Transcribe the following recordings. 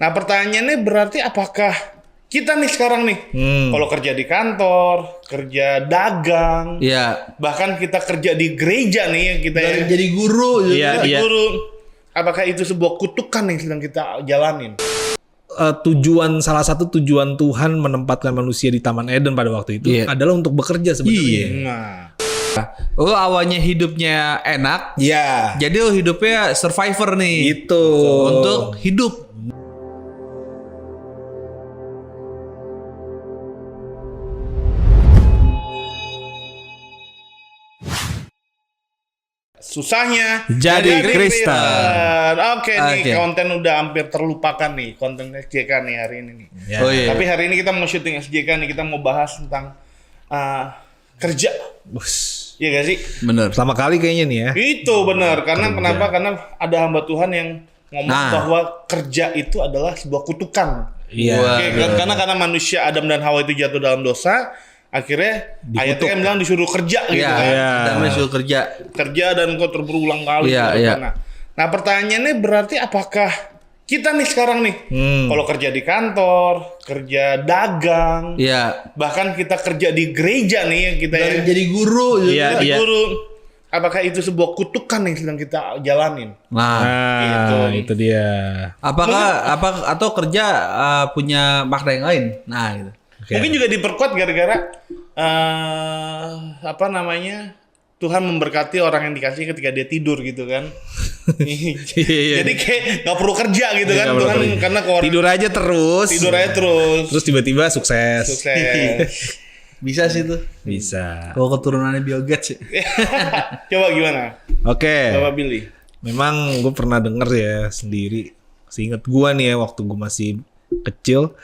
Nah pertanyaannya berarti apakah kita nih sekarang nih, kalau kerja di kantor, kerja dagang, bahkan kita kerja di gereja nih, kita jadi guru, guru, apakah itu sebuah kutukan yang sedang kita jalanin? Salah satu tujuan Tuhan menempatkan manusia di Taman Eden pada waktu itu adalah untuk bekerja sebenarnya. Lo awalnya hidupnya enak, jadi lo hidupnya survivor nih, Gitu. untuk hidup. Susahnya Jadi Kristen. Oke nih, konten udah hampir terlupakan nih, konten SJK nih hari ini nih. Tapi hari ini kita mau syuting SJK nih, kita mau bahas tentang kerja. Iya gak sih? Bener. Pertama kali kayaknya nih ya. Itu benar. Karena kenapa? Karena ada hamba Tuhan yang ngomong bahwa kerja itu adalah sebuah kutukan. Karena manusia Adam dan Hawa itu jatuh dalam dosa. Akhirnya ayatnya kan bilang disuruh kerja gitu kan. Dan disuruh kerja. Kerja dan kau berulang kali. Nah pertanyaannya berarti apakah kita nih sekarang nih, kalau kerja di kantor, kerja dagang, bahkan kita kerja di gereja nih, kita jadi guru, guru, apakah itu sebuah kutukan yang sedang kita jalanin? Nah, itu dia. Apakah atau kerja punya makna yang lain? Nah, gitu. Mungkin juga diperkuat gara-gara Tuhan memberkati orang yang dikasih ketika dia tidur gitu kan. Jadi kayak nggak perlu kerja gitu kan Tuhan, karena tidur aja terus. Terus tiba-tiba sukses. Bisa sih tuh. Bisa. Kalau keturunannya Bill Gates sih. Coba gimana? Oke. Bapak Billy. Memang gue pernah denger ya sendiri. Seingat gue nih ya waktu gue masih kecil.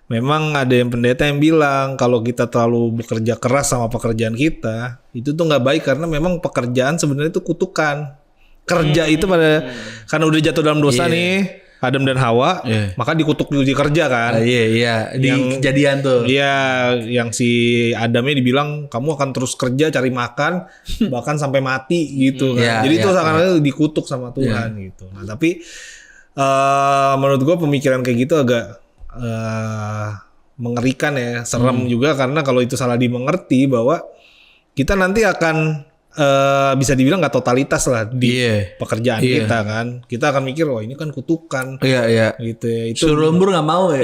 Memang ada yang pendeta yang bilang kalau kita terlalu bekerja keras sama pekerjaan kita, itu tuh nggak baik karena memang pekerjaan sebenarnya itu kutukan. Kerja itu karena udah jatuh dalam dosa nih, Adam dan Hawa, maka dikutuk di kerja kan. Di kejadian tuh. Yang si Adamnya dibilang kamu akan terus kerja cari makan bahkan sampai mati gitu kan. Jadi itu seakan-akan dikutuk sama Tuhan gitu. Nah tapi menurut gue pemikiran kayak gitu agak mengerikan ya, serem juga karena kalau itu salah dimengerti bahwa kita nanti akan bisa dibilang nggak totalitas lah di pekerjaan kita kan. Kita akan mikir wah ini kan kutukan. Gitu ya. Itu suruh lembur nggak mau ya.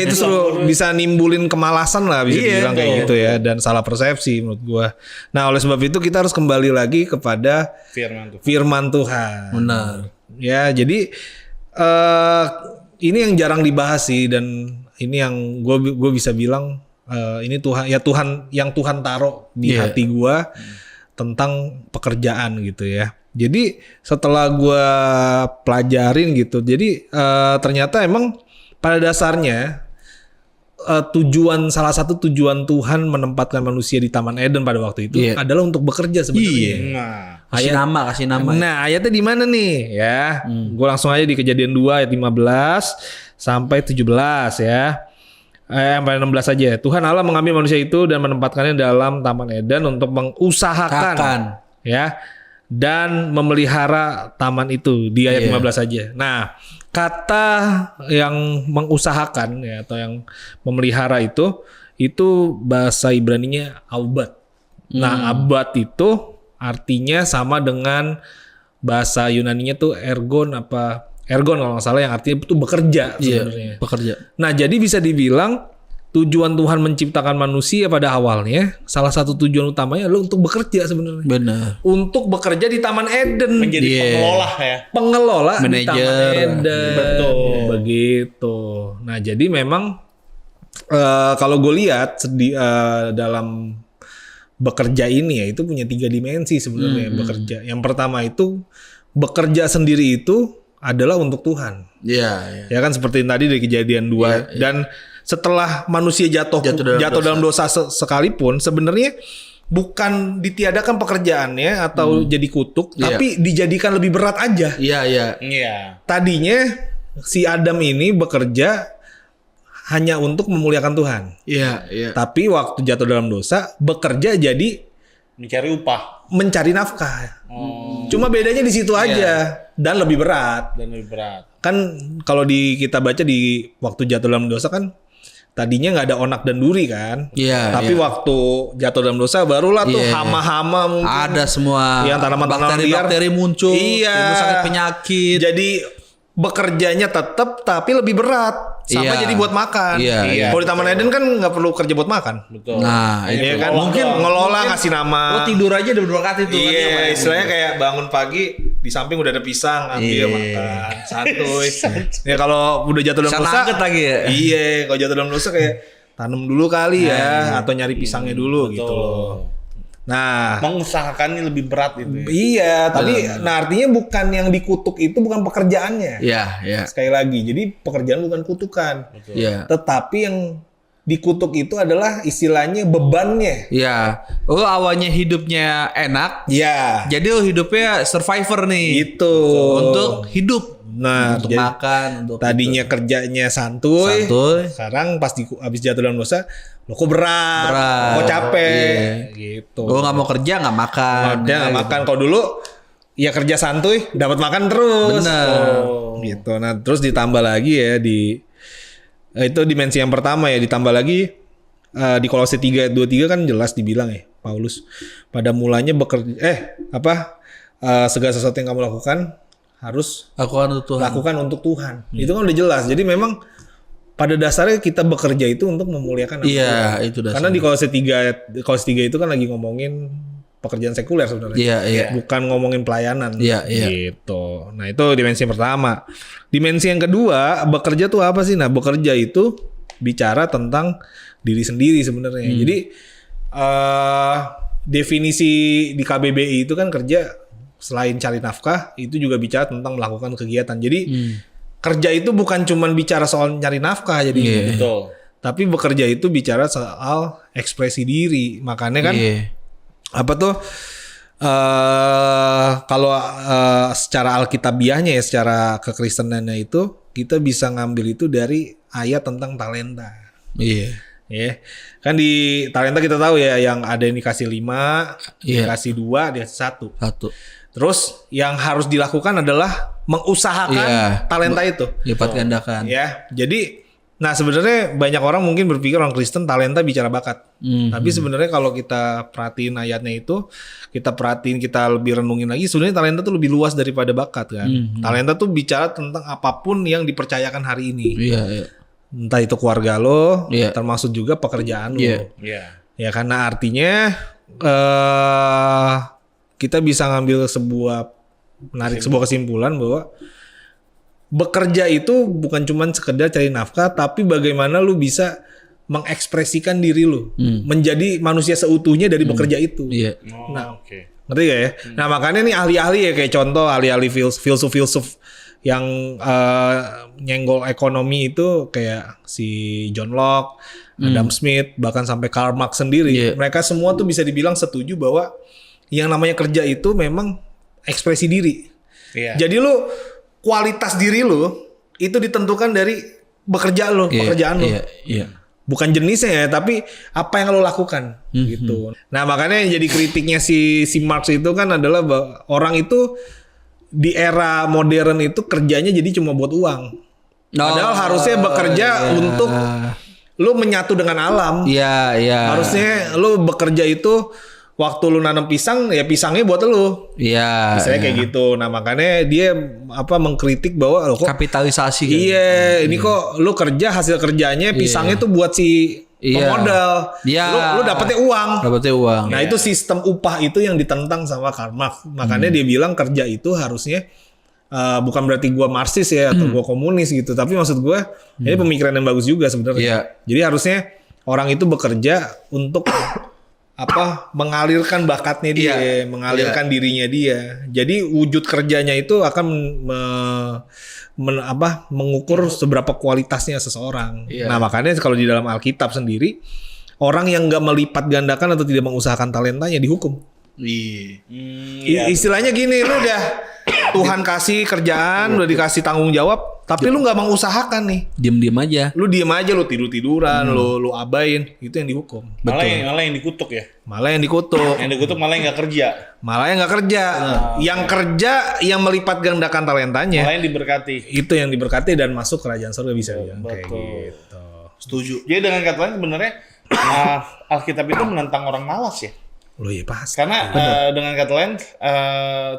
Itu bisa nimbulin kemalasan lah bisa dibilang kayak gitu ya, dan salah persepsi menurut gua. Nah oleh sebab itu kita harus kembali lagi kepada firman Tuhan. Benar. Ya jadi ini yang jarang dibahas sih, dan ini yang gue bisa bilang ini Tuhan yang Tuhan taruh di hati gue tentang pekerjaan gitu ya. Jadi setelah gue pelajarin gitu, jadi ternyata emang pada dasarnya salah satu tujuan Tuhan menempatkan manusia di Taman Eden pada waktu itu adalah untuk bekerja sebenarnya. Kasih nama. Nah, ayatnya di mana nih ya? Gue langsung aja di Kejadian 2 ayat 15 sampai 17 ya. Sampai 16 aja. Tuhan Allah mengambil manusia itu dan menempatkannya dalam Taman Eden untuk mengusahakan ya dan memelihara taman itu di ayat 15 aja. Nah, kata yang mengusahakan ya atau yang memelihara itu bahasa Ibraninya abad. Nah, abad itu artinya sama dengan bahasa Yunaninya tuh ergon kalau nggak salah, yang artinya itu bekerja sebenarnya. Bekerja. Nah jadi bisa dibilang tujuan Tuhan menciptakan manusia pada awalnya, salah satu tujuan utamanya adalah untuk bekerja sebenarnya. Benar. Untuk bekerja di Taman Eden. Menjadi pengelola ya. Pengelola di Taman Eden. Betul. Begitu. Nah jadi memang kalau gue lihat dalam bekerja ini ya itu punya 3 dimensi sebenarnya bekerja. Yang pertama itu bekerja sendiri itu adalah untuk Tuhan. Ya kan seperti tadi dari Kejadian 2 dan setelah manusia jatuh dalam dosa sekalipun sebenarnya bukan ditiadakan pekerjaannya atau jadi kutuk, tapi dijadikan lebih berat aja. Tadinya si Adam ini bekerja hanya untuk memuliakan Tuhan. Tapi waktu jatuh dalam dosa, bekerja jadi mencari upah, mencari nafkah. Cuma bedanya di situ aja dan lebih berat. kan kalau kita baca di waktu jatuh dalam dosa kan tadinya nggak ada onak dan duri kan. Iya. Tapi waktu jatuh dalam dosa barulah tuh Iya. hama-hama mungkin. Ada semua Yang tanaman-tanaman liar. bakteri muncul, Iya. timbul sakit penyakit. Jadi bekerjanya tetap tapi lebih berat. Sampai Iya. jadi buat makan. Iya. Kalau di Taman Eden kan nggak perlu kerja buat makan. Betul. Nah, Iya itu. kan mungkin ngelola ngasih nama. Tidur aja udah berkati tuh. Iya, istilahnya kayak bangun pagi di samping udah ada pisang, ambil Iya. makan, santuy. Ya kalau udah jatuh dalam Bisa dosa, nugget lagi ya. Iya, kalau jatuh dalam dosa kayak tanam dulu kali ya, atau nyari pisangnya dulu gitu loh. Nah, Mengusahakannya lebih berat itu. Ya. iya, tapi nah artinya bukan yang dikutuk itu bukan pekerjaannya. Iya, iya. Sekali lagi, jadi pekerjaan bukan kutukan, Iya. tetapi yang dikutuk itu adalah istilahnya bebannya. Iya. Lo awalnya hidupnya enak, Iya, jadi lo hidupnya survivor nih. gitu. Untuk hidup. Nah, Untuk jadi makan, untuk tadinya kerjanya santuy, santuy. sekarang pas habis jatuh dalam dosa, lo kok berat, kok capek, gitu. Gue nggak mau kerja, nggak makan. Dia nggak makan. Kalau dulu ya kerja santuy, dapat makan terus. Bener. Gitu. Nah, terus ditambah lagi ya itu dimensi yang pertama ya, ditambah lagi di Kolose 3 ayat 23 kan jelas dibilang ya Paulus, pada mulanya segala sesuatu yang kamu lakukan harus Lakukan untuk Tuhan. lakukan untuk Tuhan. Itu kan udah jelas. Jadi memang pada dasarnya kita bekerja itu untuk memuliakan nama Iya, Tuhan. itu dasar. Karena di Kolose 3 itu kan lagi ngomongin pekerjaan sekuler sebenarnya. Iya, iya. Bukan ngomongin pelayanan. Iya, iya. Gitu. Nah, itu dimensi yang pertama. Dimensi yang kedua, bekerja tuh apa sih? Nah, bekerja itu bicara tentang diri sendiri sebenarnya. Jadi definisi di KBBI itu kan kerja selain cari nafkah, itu juga bicara tentang melakukan kegiatan. Jadi kerja itu bukan cuman bicara soal nyari nafkah jadi. Betul. Tapi bekerja itu bicara soal ekspresi diri. Makanya kan Iya. apa tuh kalau secara alkitabiahnya ya, secara kekristenannya itu kita bisa ngambil itu dari ayat tentang talenta. Iya. Ya, kan di talenta kita tahu ya, yang ada yang dikasih 5, Iya. dikasih 2, dikasih 1. Satu. Terus yang harus dilakukan adalah mengusahakan Iya. talenta itu. Lipat gandakan. Ya, jadi nah sebenarnya banyak orang mungkin berpikir orang Kristen talenta bicara bakat. Tapi sebenarnya kalau kita perhatiin ayatnya itu, kita perhatiin, kita lebih renungin lagi, sebenarnya talenta tuh lebih luas daripada bakat kan. Talenta tuh bicara tentang apapun yang dipercayakan hari ini. Iya, iya. Entah itu keluarga lo, Iya. termasuk juga pekerjaan lo. Iya. Iya. Ya karena artinya kita bisa ngambil menarik sebuah kesimpulan bahwa bekerja itu bukan cuma sekedar cari nafkah, tapi bagaimana lu bisa mengekspresikan diri lu menjadi manusia seutuhnya dari bekerja itu. Iya. Nah, Oke. ngerti gak ya? Nah makanya nih ahli-ahli ya, kayak contoh ahli-ahli filsuf yang nyenggol ekonomi itu kayak si John Locke, Adam Smith, bahkan sampai Karl Marx sendiri. Iya. Mereka semua tuh bisa dibilang setuju bahwa yang namanya kerja itu memang ekspresi diri. Iya. Jadi lu kualitas diri lu itu ditentukan dari pekerjaan lu. Iya, iya. Bukan jenisnya ya, tapi apa yang lo lakukan gitu. Nah makanya yang jadi kritiknya si Marx itu kan adalah bahwa orang itu di era modern itu kerjanya jadi cuma buat uang. Padahal harusnya bekerja untuk lo menyatu dengan alam. Iya, iya. Harusnya lo bekerja itu waktu lu nanam pisang ya pisangnya buat lo. Iya. Misalnya kayak gitu. Nah makanya dia mengkritik bahwa lo kok Kapitalisasi kan. iya, ini kok lu kerja hasil kerjanya pisangnya tuh buat si pemodal. Iya. Lu dapetnya uang. Dapatnya uang. Nah, itu sistem upah itu yang ditentang sama Karl Marx. Makanya dia bilang kerja itu harusnya bukan berarti gua Marxis ya atau gua komunis gitu, tapi maksud gua ini pemikiran yang bagus juga sebenarnya. Iya. Jadi harusnya orang itu bekerja untuk mengalirkan bakatnya dia, mengalirkan dirinya dia. Jadi wujud kerjanya itu akan mengukur seberapa kualitasnya seseorang. Iya. Nah makanya kalau di dalam Alkitab sendiri, orang yang nggak melipat gandakan atau tidak mengusahakan talentanya dihukum. Iya. Istilahnya gini, lu udah Tuhan kasih kerjaan, udah dikasih tanggung jawab, tapi lu nggak mengusahakan nih. Diem-diem aja. Lu diem aja, lu tiduran, lu abain, itu yang dihukum. Malah yang dikutuk ya. Malah yang dikutuk. Yang dikutuk malah yang nggak kerja. Malah yang nggak kerja. Yang kerja yang melipat gandakan talentanya. Malah yang diberkati. Itu yang diberkati dan masuk kerajaan surga bisa bilang kayak Betul. gitu. Setuju. Jadi dengan kata lain sebenarnya Alkitab itu menentang orang malas ya. Loh ya pasti. Karena dengan kata lain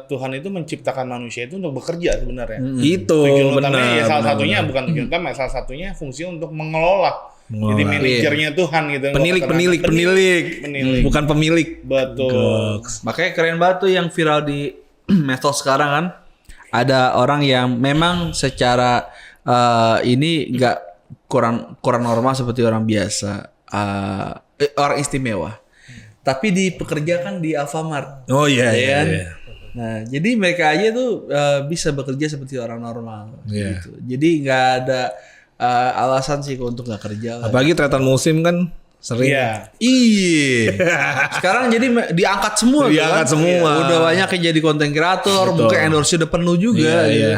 Tuhan itu menciptakan manusia itu untuk bekerja sebenarnya. Itu Tujuan benar. utamanya ya salah satunya bukan tujuan utama, salah satunya fungsi untuk mengelola. Jadi manajernya Tuhan gitu. Penilik. Bukan pemilik. Betul. Makanya keren banget tuh yang viral di medsos sekarang kan. Ada orang yang memang secara ini nggak kurang normal seperti orang biasa, orang istimewa. Tapi dipekerjakan di Alfamart. Oh iya kan? iya. Nah, jadi mereka aja tuh bisa bekerja seperti orang normal Iya. gitu. Jadi nggak ada alasan sih untuk nggak kerja. Apalagi tretan musim kan sering. Iya. Iya. Sekarang jadi diangkat semua. Diangkat kan? semua. Udah banyak yang jadi konten kreator, mungkin endorse udah penuh juga. Iya, gitu. iya.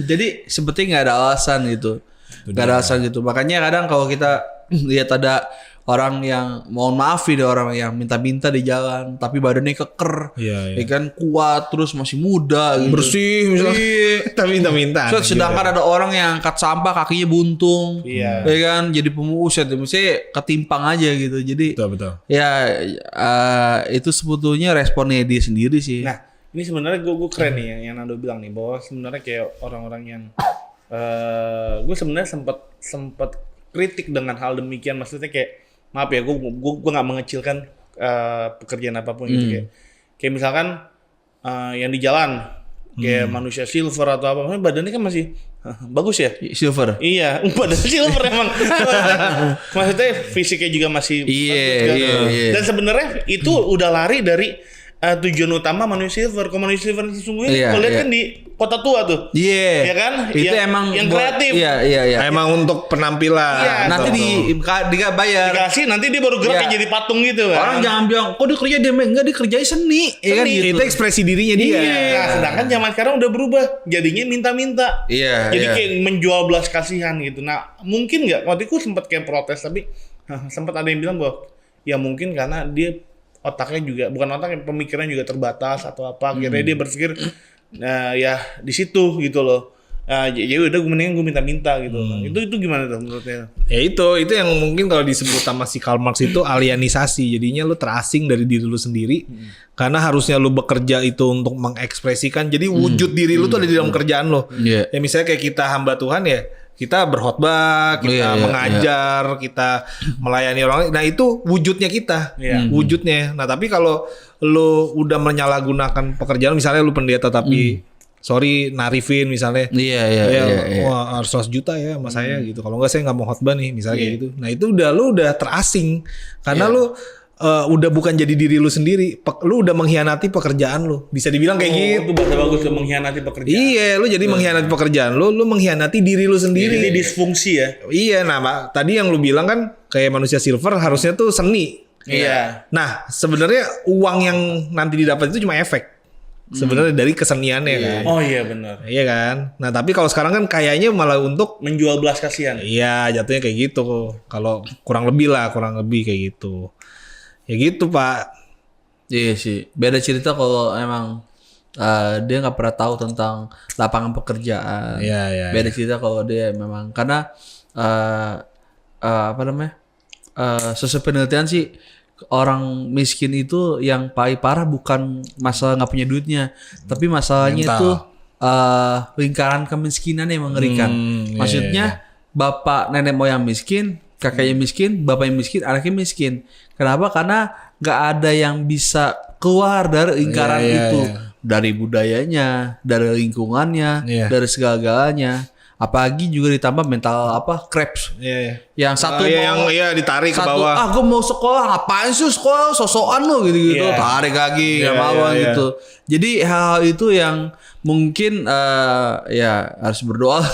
Jadi seperti nggak ada alasan gitu. Nggak ada alasan gitu. Makanya kadang kalau kita lihat ada orang yang mohon maaf ya, orang yang minta-minta di jalan tapi badannya keker, Iya, iya. ya kan kuat terus masih muda gitu. Bersih misalnya. Tapi minta-minta. So, sedangkan ada orang yang angkat sampah kakinya buntung, Iya. ya kan jadi pemuset, mesti ketimpang aja gitu. Jadi Betul. ya itu sebetulnya responnya dia sendiri sih. Nah, ini sebenarnya gue keren nih yang Nando bilang nih, bahwa sebenarnya kayak orang-orang yang gue sebenarnya sempat kritik dengan hal demikian, maksudnya kayak maaf ya, gue nggak mengecilkan pekerjaan apapun gitu, kayak misalkan yang di jalan kayak manusia silver atau apa, maksudnya badannya kan masih bagus ya. Silver. Iya, badan silver emang. Maksudnya fisiknya juga masih bagus kan. Iya. Dan sebenarnya itu udah lari dari tujuan utama manusia silver. Kalau manusia silver sesungguhnya kalau lihat kan di kota tua tuh. Iya. Ya kan? Itu Yang- emang yang kreatif. Iya. Emang untuk penampilan. Iya, Nanti dia bayar. Dikasih nanti dia baru gerak Iya. kayak jadi patung gitu kan. Orang jangan bilang, kok dia kerja dia enggak, dia kerjain seni. Ya kan gitu. Itu ekspresi dirinya dia. Nah, sedangkan zaman sekarang udah berubah. Jadinya minta-minta. Iya. Jadi iya. kayak menjual belas kasihan gitu. Nah, mungkin nggak? Waktu itu sempat kayak protes, tapi sempat ada yang bilang bahwa ya mungkin karena dia otaknya juga, bukan otaknya, pemikirannya juga terbatas atau apa. Akhirnya dia berpikir, ya di situ gitu loh. Ya udah, gue mendingan gue minta-minta gitu. Itu gimana tuh menurutnya? Ya itu yang mungkin kalau disebut sama si Karl Marx itu alienisasi. Jadinya lu terasing dari diri lu sendiri. Karena harusnya lu bekerja itu untuk mengekspresikan. Jadi wujud diri lu tuh ada di dalam kerjaan lu. Iya. Ya misalnya kayak kita hamba Tuhan ya, kita berkhotbah, kita Iya, mengajar, kita melayani orang lain. Nah itu wujudnya kita, Iya. wujudnya. Nah tapi kalau lu udah menyalahgunakan pekerjaan, misalnya lu pendeta tapi sorry narifin misalnya, Iya. wah harus 100 juta ya sama saya gitu. Kalau enggak saya nggak mau khotbah nih, misalnya kayak gitu. Nah itu lu udah terasing karena lu udah bukan jadi diri lu sendiri. Lu udah mengkhianati pekerjaan lu. Bisa dibilang kayak gitu. Itu bahasa bagus tuh, mengkhianati pekerjaan. Iya, lu jadi mengkhianati pekerjaan lu mengkhianati diri lu sendiri. Jadi disfungsi ya. Iya, nah tadi yang lu bilang kan kayak manusia silver harusnya tuh seni. Iya. Nah, sebenarnya uang yang nanti didapat itu cuma efek. Sebenarnya dari keseniannya kan. Oh iya benar. Iya kan? Nah, tapi kalau sekarang kan kayaknya malah untuk Menjual belas kasihan. iya, jatuhnya kayak gitu. Kalau kurang lebih kayak gitu. Ya gitu, Pak. Iya sih. Beda cerita kalau emang dia nggak pernah tahu tentang lapangan pekerjaan. Iya. Beda cerita kalau dia memang karena apa namanya? Sesuai penelitian sih, orang miskin itu yang paling parah bukan masalah nggak punya duitnya, tapi masalahnya Mental. itu lingkaran kemiskinan yang mengerikan. iya, Maksudnya bapak nenek moyang miskin, kakaknya miskin, bapaknya miskin, anaknya miskin. Kenapa? Karena nggak ada yang bisa keluar dari lingkaran itu, dari budayanya, dari lingkungannya, Iya. dari segala-galanya. Apalagi juga ditambah mental crabs. Iya. Yang satu mau yang ditarik ke satu, bawah. gue mau sekolah, ngapain sih sekolah, sosokan lo gitu-gitu, Iya. tarik lagi, nggak Iya, mau iya, gitu. Jadi hal-hal itu yang mungkin ya harus berdoa.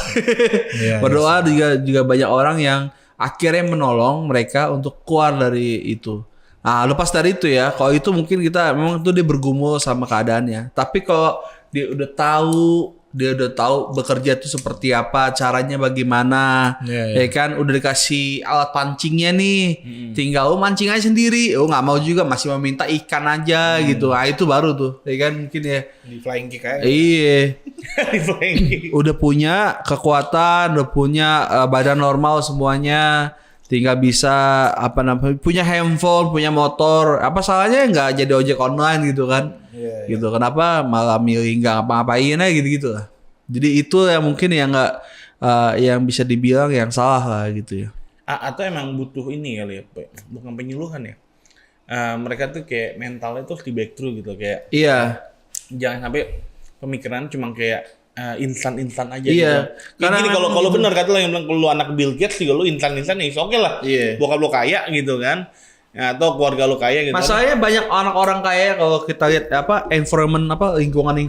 Iya, Berdoa juga banyak orang yang akhirnya menolong mereka untuk keluar dari itu. Nah, lepas dari itu ya, kalau itu mungkin kita memang tuh dia bergumul sama keadaannya. Tapi kalau dia udah tahu Dia udah tahu bekerja itu seperti apa, caranya bagaimana, ya kan? Udah dikasih alat pancingnya nih, tinggal mancing aja sendiri. Nggak mau juga, masih meminta ikan aja gitu. Nah itu baru tuh, ya kan? Mungkin ya. Di flying kick aja. Iya. Di flying kick. Udah punya kekuatan, udah punya badan normal semuanya. Tinggal bisa punya handphone, punya motor. Apa salahnya nggak jadi ojek online gitu kan? Gitu. Kenapa malah milih nggak ngapa-ngapain aja gitu lah. Jadi itu yang mungkin yang nggak yang bisa dibilang yang salah lah gitu ya. Atau emang butuh ini kali ya, bukan penyuluhan ya. Mereka tuh kayak mentalnya tuh di back through gitu kayak. Iya. Jangan sampai pemikiran cuma kayak instan aja Iya. gitu. Karena kalau benar kata lo yang bilang kalau lu anak Bill Gates juga lu instan ya oke lah. Iya. Bokap lu kaya gitu kan. Ya, atau keluarga lu kaya gitu. Masalahnya banyak orang kaya kalau kita lihat environment lingkungan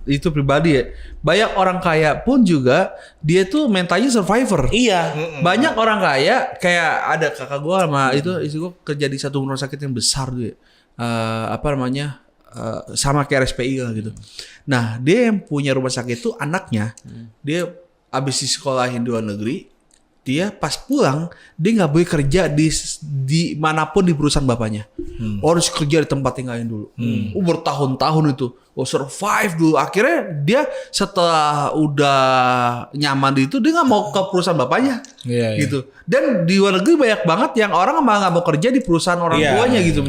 itu pribadi ya. Banyak orang kaya pun juga dia tuh mentalnya survivor. Iya. Banyak orang kaya kayak ada kakak gua sama itu istri gua kerja di satu rumah sakit yang besar tuh ya. Sama kayak RSPI lah gitu. Nah, dia yang punya rumah sakit itu anaknya dia abis di sekolahin di luar negeri. Dia pas pulang dia nggak boleh kerja di manapun di perusahaan bapaknya. Harus kerja di tempat tinggalin dulu. Bertahun-tahun itu. Survive dulu. Akhirnya dia setelah udah nyaman di itu dia nggak mau ke perusahaan bapaknya. Gitu. Dan di luar negeri banyak banget yang orang malah nggak mau kerja di perusahaan orang tuanya gitu.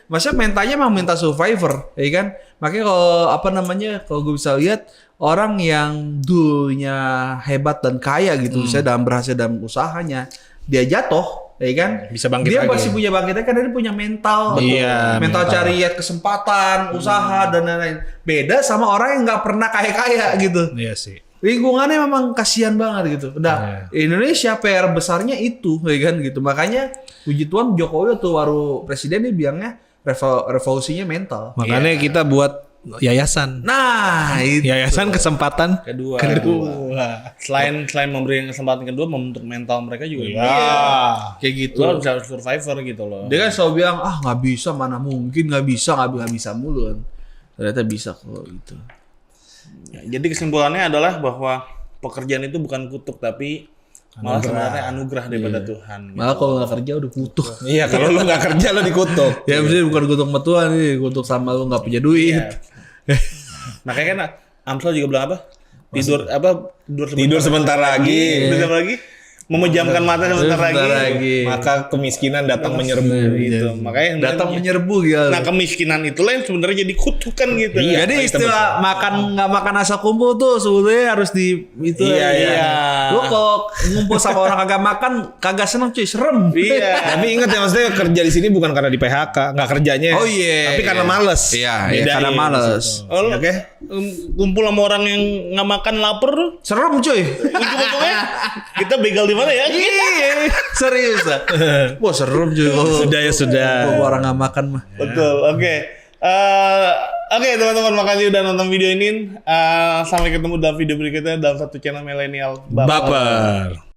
Maksudnya mentalnya emang mental survivor, ya kan? Makanya kalau gue bisa lihat orang yang dulunya hebat dan kaya gitu, misalnya berhasil dalam usahanya, dia jatuh, ya kan? Bisa bangkit dia lagi. masih punya bangkitnya karena dia punya mental, mental cari kesempatan, usaha dan lain-lain. Beda sama orang yang nggak pernah kaya-kaya gitu. Iya sih. Lingkungannya memang kasihan banget gitu. Nah, Indonesia PR besarnya itu, ya kan gitu. Makanya puji Tuhan Jokowi waktu baru presiden dia bilangnya revolusinya mental. Makanya kita buat yayasan. Nah, itu. Yayasan kesempatan Kedua. Kedua. Selain memberi kesempatan kedua, membentuk mental mereka juga. Kayak gitu. Lo bisa survivor gitu loh. Dia kan selalu bilang, nggak bisa, mana mungkin nggak bisa mulu kan. Ternyata bisa kok gitu. Ya, jadi kesimpulannya adalah bahwa pekerjaan itu bukan kutuk tapi malah sebenarnya anugerah daripada Tuhan. Gitu. Malah kalau nggak kerja udah kutuk. Iya, kalau lu nggak kerja lu dikutuk. Ya maksudnya bukan kutuk sama Tuhan nih, kutuk sama lu nggak punya duit. Makanya kan Amsal juga bilang apa? Tidur sebentar lagi. Tidur sebentar lagi. Memejamkan mata sebentar lagi. Maka kemiskinan datang menyerbu gitu. Makanya datang menyerbu gitu. Nah, kemiskinan itulah yang sebenarnya jadi kutukan gitu. Iya, jadi istilah nggak makan asal kumpul tuh sebetulnya harus di itu. Iya. Lu kalau ngumpul sama orang kagak makan kagak seneng cuy, serem. Iya. Tapi ingat ya, maksudnya kerja di sini bukan karena di PHK, nggak kerjanya. Oh iya. Tapi karena males. Iya, karena males. Oke. Kumpul sama orang yang nggak makan lapar tuh. Serem cuy. Ujung-ujungnya kita begal di mana ya? Iya, serius lah. Wah serem juga. Sudah. Orang nggak makan mah. Betul. Oke. Oke teman-teman, makasih udah nonton video ini. Sampai ketemu dalam video berikutnya dalam satu channel milenial Baper.